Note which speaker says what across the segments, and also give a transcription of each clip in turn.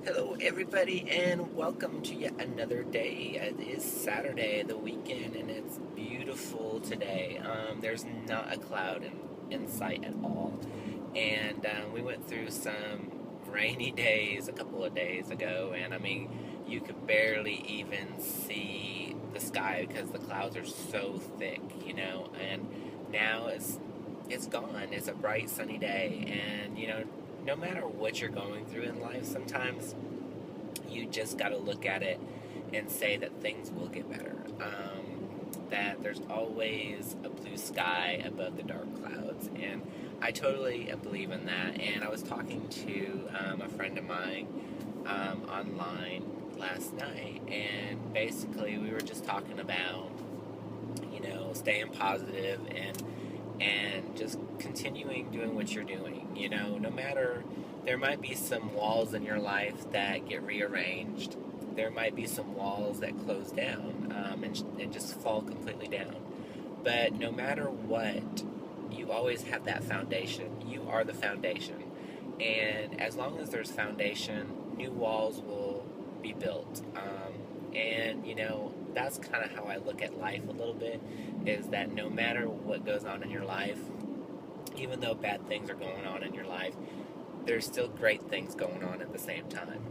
Speaker 1: Hello, everybody, and welcome to yet another day. It is Saturday, the weekend, and it's beautiful today. There's not a cloud in sight at all. And we went through some rainy days a couple of days ago, and I mean, you could barely even see the sky because the clouds are so thick, And now it's gone. It's a bright, sunny day, and no matter what you're going through in life, sometimes you just got to look at it and say that things will get better. That there's always a blue sky above the dark clouds. And I totally believe in that. And I was talking to a friend of mine online last night, and basically we were just talking about, staying positive and just continuing doing what you're doing. No matter, there might be some walls in your life that get rearranged. There might be some walls that close down and just fall completely down. But no matter what, you always have that foundation. You are the foundation. And as long as there's foundation, new walls will be built. That's kind of how I look at life a little bit, is that no matter what goes on in your life, even though bad things are going on in your life, there's still great things going on at the same time.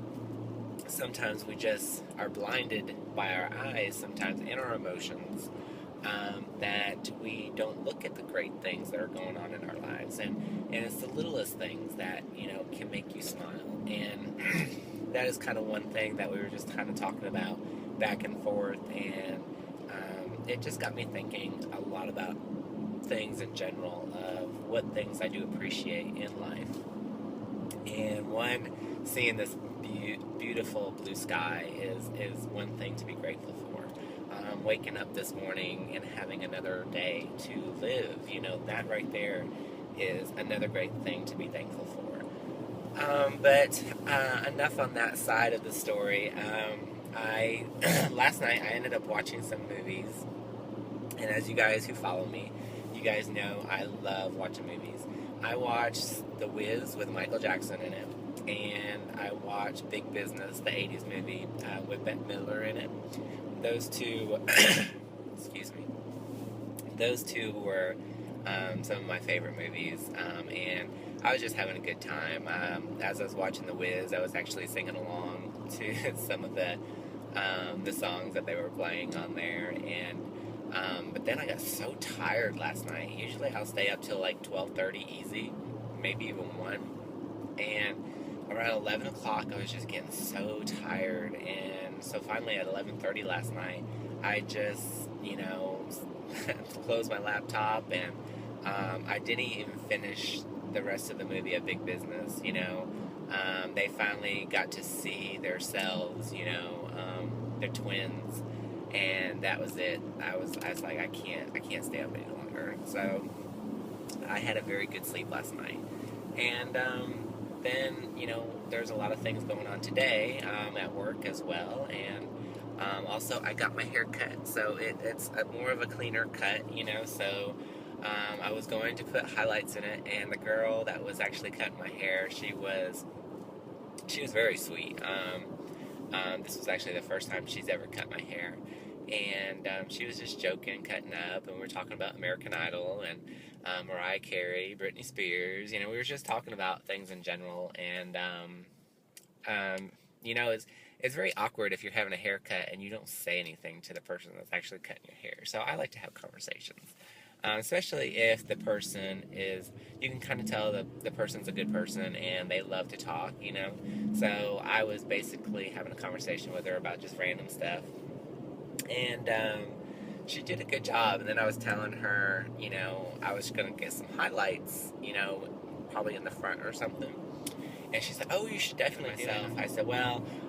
Speaker 1: Sometimes we just are blinded by our eyes, sometimes in our emotions, that we don't look at the great things that are going on in our lives. And it's the littlest things that, can make you smile. And that is kind of one thing that we were just kind of talking about back and forth. And it just got me thinking a lot about things in general, of what things I do appreciate in life. And one, seeing this beautiful blue sky is one thing to be grateful for. Waking up this morning and having another day to live, that right there is another great thing to be thankful for. But enough on that side of the story. Last night I ended up watching some movies, and as you guys who follow me, you guys know I love watching movies. I watched The Wiz with Michael Jackson in it, and I watched Big Business, the 80s movie with Bette Midler in it. Those two, excuse me, those two were some of my favorite movies, and I was just having a good time. As I was watching The Wiz, I was actually singing along to some of the songs that they were playing on there, and but then I got so tired last night. Usually I'll stay up till like 12:30 easy, maybe even 1. And around 11 o'clock I was just getting so tired. And so finally at 11:30 last night, I just, closed my laptop, and I didn't even finish the rest of the movie of Big Business. They finally got to see themselves, they're twins. And that was it. I was like, I can't stay up any longer. So I had a very good sleep last night. And then, there's a lot of things going on today at work as well. And also I got my hair cut. So it's more of a cleaner cut, So I was going to put highlights in it. And the girl that was actually cutting my hair, she was very sweet. This was actually the first time she's ever cut my hair. And she was just joking, cutting up, and we were talking about American Idol and Mariah Carey, Britney Spears. We were just talking about things in general. And, it's very awkward if you're having a haircut and you don't say anything to the person that's actually cutting your hair. So I like to have conversations. Especially if the person you can kind of tell the person's a good person and they love to talk, So I was basically having a conversation with her about just random stuff. And she did a good job. And then I was telling her, I was going to get some highlights, probably in the front or something. And she said, oh, you should definitely do it.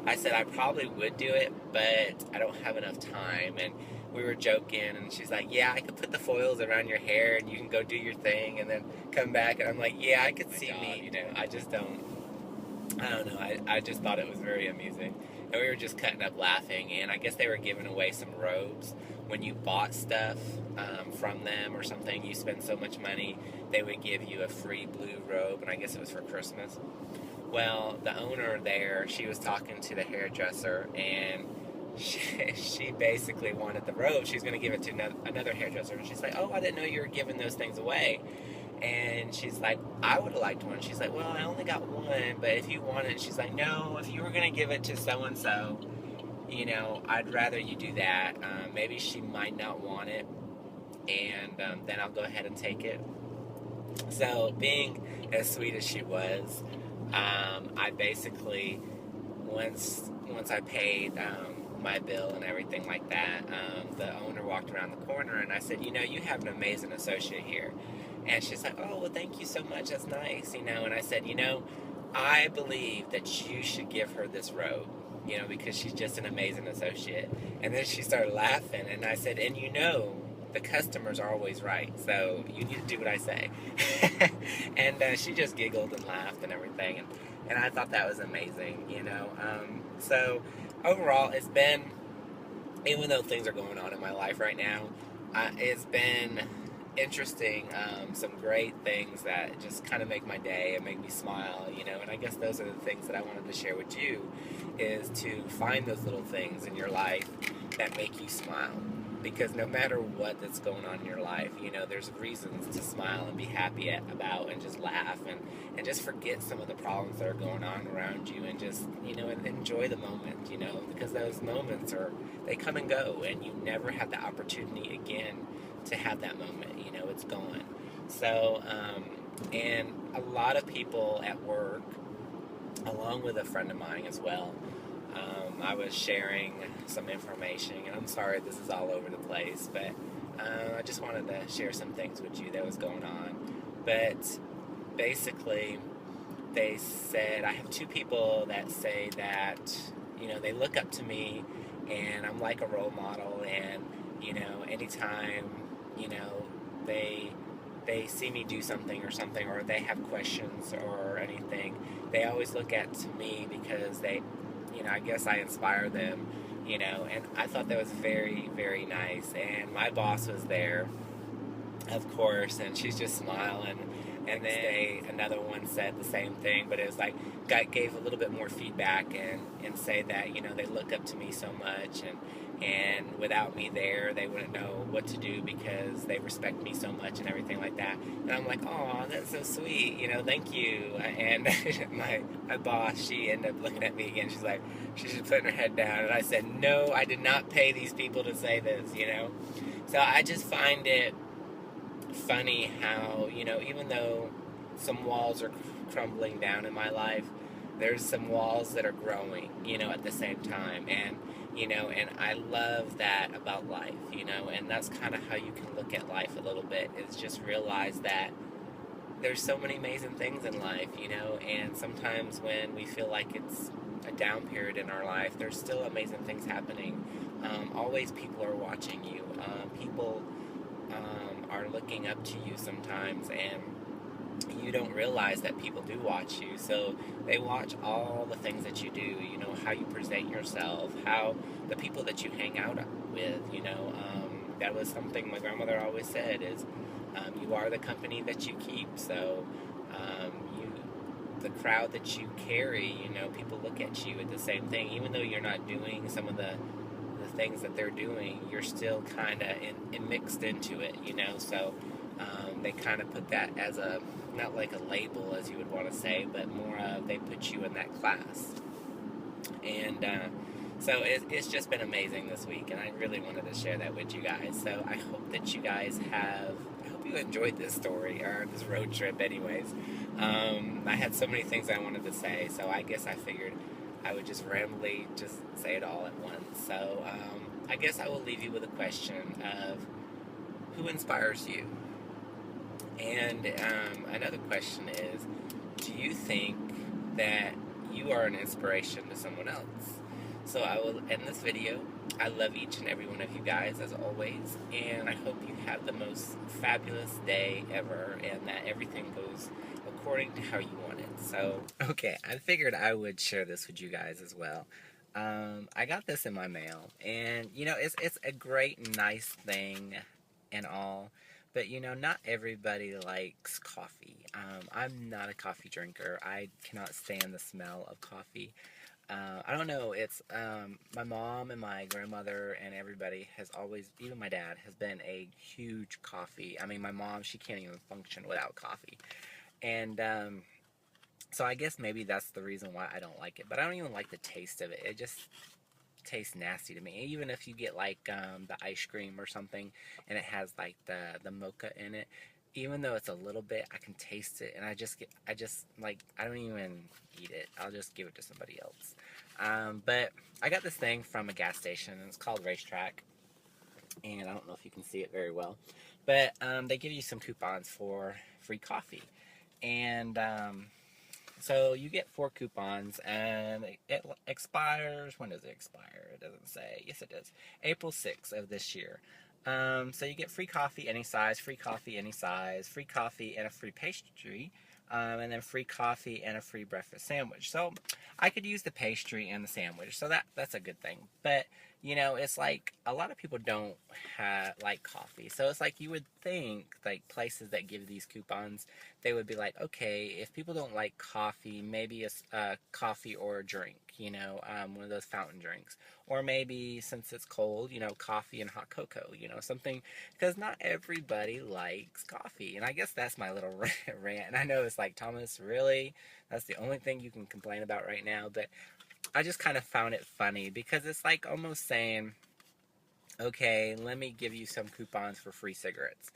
Speaker 1: I said, I probably would do it, but I don't have enough time. And we were joking, and she's like, yeah, I could put the foils around your hair, and you can go do your thing, and then come back. And I'm like, yeah, I could see me, I just don't know. I just thought it was very amusing. And we were just cutting up laughing, and I guess they were giving away some robes. When you bought stuff from them or something, you spend so much money, they would give you a free blue robe, and I guess it was for Christmas. Well, the owner there, she was talking to the hairdresser, and she basically wanted the robe. She was going to give it to another hairdresser, and she's like, "Oh, I didn't know you were giving those things away." And she's like, "I would have liked one." She's like, "Well, I only got one, but if you want it," she's like, "No, if you were going to give it to so and so, I'd rather you do that. Maybe she might not want it, and then I'll go ahead and take it." So, being as sweet as she was, I basically once I paid my bill and everything like that, the owner walked around the corner and I said, "You have an amazing associate here." And she's like, "Oh, well, thank you so much. That's nice." And I said, "I believe that you should give her this robe, because she's just an amazing associate." And then she started laughing, and I said, "And the customers are always right, so you need to do what I say." And she just giggled and laughed and everything, and I thought that was amazing. So overall, it's been, even though things are going on in my life right now, it's been interesting. Some great things that just kind of make my day and make me smile. And I guess those are the things that I wanted to share with you, is to find those little things in your life that make you smile. Because no matter what that's going on in your life, there's reasons to smile and be happy about, and just laugh, and just forget some of the problems that are going on around you, and just, and enjoy the moment, because those moments they come and go, and you never have the opportunity again to have that moment. It's gone. So, and a lot of people at work, along with a friend of mine as well, I was sharing some information, and I'm sorry this is all over the place, but I just wanted to share some things with you that was going on. But basically, they said, I have two people that say that, they look up to me, and I'm like a role model, and, anytime, they see me do something, or they have questions or anything, they always look at me because I guess I inspire them, and I thought that was very, very nice. And my boss was there, of course, and she's just smiling. And then another one said the same thing, but it was like, gave a little bit more feedback, and say that, they look up to me so much, and without me there, they wouldn't know what to do, because they respect me so much and everything like that. And I'm like, "Oh, that's so sweet, thank you." And my boss, she ended up looking at me again. She's just putting her head down. And I said, "No, I did not pay these people to say this." So I just find it funny how, even though some walls are crumbling down in my life, there's some walls that are growing, at the same time. And I love that about life, and that's kind of how you can look at life a little bit, is just realize that there's so many amazing things in life, and sometimes when we feel like it's a down period in our life, there's still amazing things happening. Always people are watching you. People are looking up to you sometimes, and you don't realize that people do watch you. So they watch all the things that you do, how you present yourself, how the people that you hang out with, that was something my grandmother always said, is you are the company that you keep. So the crowd that you carry, people look at you at the same thing. Even though you're not doing some of the things that they're doing, you're still kind of mixed into it, so they kind of put that as not like a label, as you would want to say, but more of, they put you in that class. And so it's just been amazing this week, and I really wanted to share that with you guys. So I hope that you guys I hope you enjoyed this story, or this road trip anyways. I had so many things I wanted to say, so I guess I figured I would just randomly just say it all at once. So I guess I will leave you with a question of, who inspires you? And another question is, do you think that you are an inspiration to someone else? So I will end this video. I love each and every one of you guys, as always, and I hope you have the most fabulous day ever, and that everything goes according to how you want it. So, okay, I figured I would share this with you guys as well. I got this in my mail, and it's a great, nice thing and all, But not everybody likes coffee. I'm not a coffee drinker. I cannot stand the smell of coffee. I don't know. It's my mom and my grandmother and everybody has always, even my dad, has been a huge coffee. I mean, my mom, she can't even function without coffee. And so I guess maybe that's the reason why I don't like it. But I don't even like the taste of it. It just tastes nasty to me. Even if you get like the ice cream or something, and it has like the mocha in it, even though it's a little bit, I can taste it, and I just like I don't even eat it. I'll just give it to somebody else. But I got this thing from a gas station, and it's called Racetrack, and I don't know if you can see it very well, but they give you some coupons for free coffee, and so you get 4 coupons, and it expires. When does it expire? It doesn't say. Yes, it does. April 6th of this year. So you get free coffee any size, free coffee any size, free coffee and a free pastry, and then free coffee and a free breakfast sandwich. So I could use the pastry and the sandwich, so that's a good thing. But it's like a lot of people don't like coffee, so it's like you would think like places that give these coupons, they would be like, okay, if people don't like coffee, maybe a coffee or a drink, one of those fountain drinks, or maybe since it's cold, coffee and hot cocoa, something, because not everybody likes coffee, and I guess that's my little rant. And I know it's like, Thomas, really? That's the only thing you can complain about right now, but I just kind of found it funny because it's like almost saying, okay, let me give you some coupons for free cigarettes.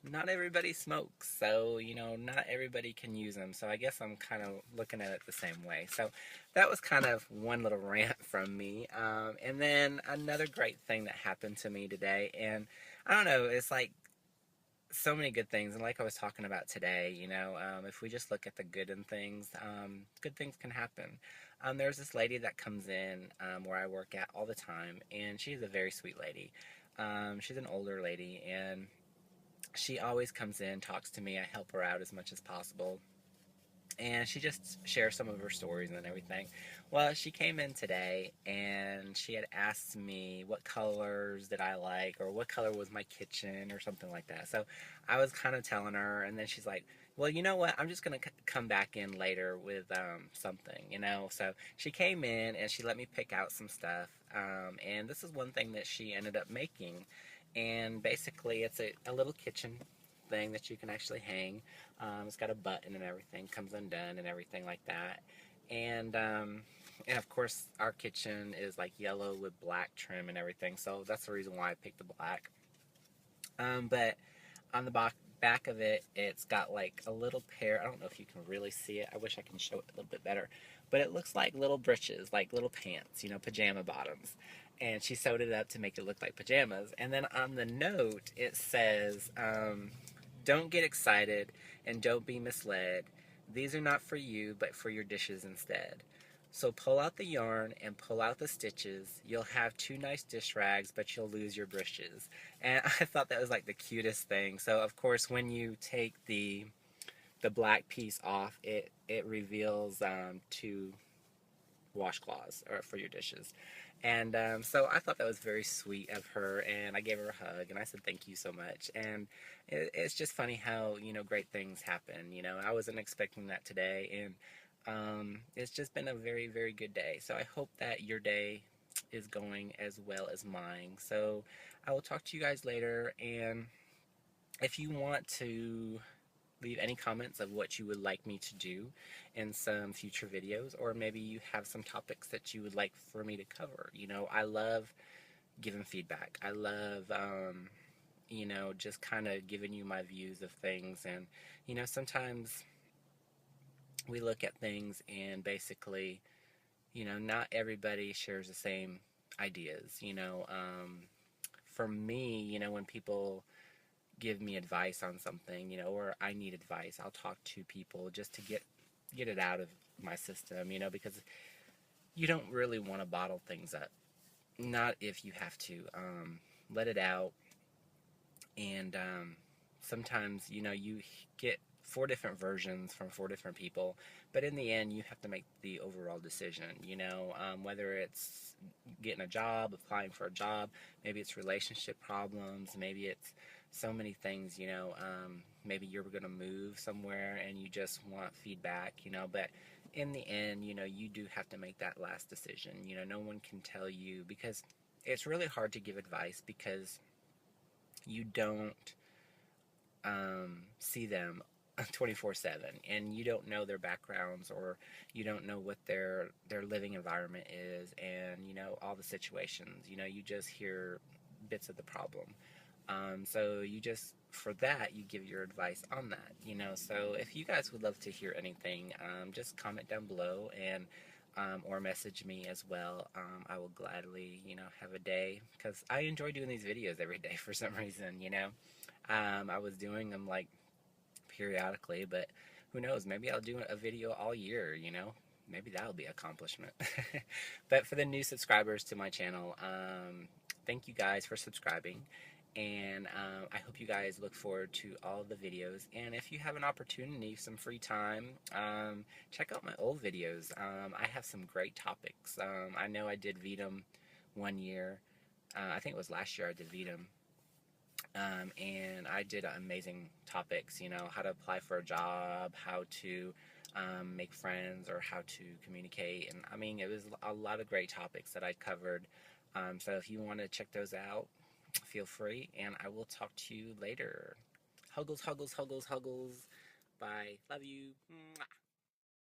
Speaker 1: Not everybody smokes, so not everybody can use them. So I guess I'm kind of looking at it the same way. So that was kind of one little rant from me. And then another great thing that happened to me today, and I don't know, it's like so many good things. And like I was talking about today, if we just look at the good in things, good things can happen. There's this lady that comes in where I work at all the time, and she's a very sweet lady. She's an older lady, and she always comes in, talks to me. I help her out as much as possible. And she just shares some of her stories and everything. Well, she came in today and she had asked me what colors did I like, or what color was my kitchen, or something like that. So I was kind of telling her, and then she's like, well, you know what? I'm just going to come back in later with something. So she came in and she let me pick out some stuff. And this is one thing that she ended up making. And basically, it's a little kitchen thing that you can actually hang. It's got a button and everything, comes undone and everything like that. And of course, our kitchen is like yellow with black trim and everything, so that's the reason why I picked the black. But on the back of it, it's got like a little pair. I don't know if you can really see it. I wish I can show it a little bit better. But it looks like little breeches, like little pants, pajama bottoms. And she sewed it up to make it look like pajamas. And then on the note, it says, don't get excited and don't be misled. These are not for you, but for your dishes instead. So pull out the yarn and pull out the stitches. You'll have 2 nice dish rags, but you'll lose your breeches. And I thought that was like the cutest thing. So of course, when you take the black piece off, it reveals 2 washcloths or for your dishes. And so I thought that was very sweet of her, and I gave her a hug, and I said thank you so much. And it's just funny how great things happen. I wasn't expecting that today, and it's just been a very, very good day. So I hope that your day is going as well as mine. So I will talk to you guys later, and if you want to leave any comments of what you would like me to do in some future videos, or maybe you have some topics that you would like for me to cover. I love giving feedback. I love, just kind of giving you my views of things. And, sometimes we look at things and basically, not everybody shares the same ideas. For me, when people give me advice on something, or I need advice, I'll talk to people just to get it out of my system, because you don't really want to bottle things up. Not if you have to. Let it out. And sometimes, you get 4 different versions from 4 different people, but in the end, you have to make the overall decision, whether it's getting a job, applying for a job, maybe it's relationship problems, maybe it's so many things, maybe you're going to move somewhere and you just want feedback, but in the end, you do have to make that last decision. No one can tell you, because it's really hard to give advice because you don't see them 24/7, and you don't know their backgrounds, or you don't know what their living environment is, and all the situations. You just hear bits of the problem. So you just, for that, you give your advice on that. So if you guys would love to hear anything, just comment down below, and or message me as well. I will gladly, have a day, because I enjoy doing these videos every day for some reason. I was doing them like periodically, but who knows? Maybe I'll do a video all year. Maybe that'll be an accomplishment. But for the new subscribers to my channel, thank you guys for subscribing. And I hope you guys look forward to all of the videos. And if you have an opportunity, some free time, check out my old videos. I have some great topics. I know I did VEDM one year. I think it was last year I did VEDM. And I did amazing topics, how to apply for a job, how to make friends, or how to communicate. And I mean, it was a lot of great topics that I covered. So if you want to check those out, feel free, and I will talk to you later. Huggles, huggles, huggles, huggles. Bye. Love you. Mwah.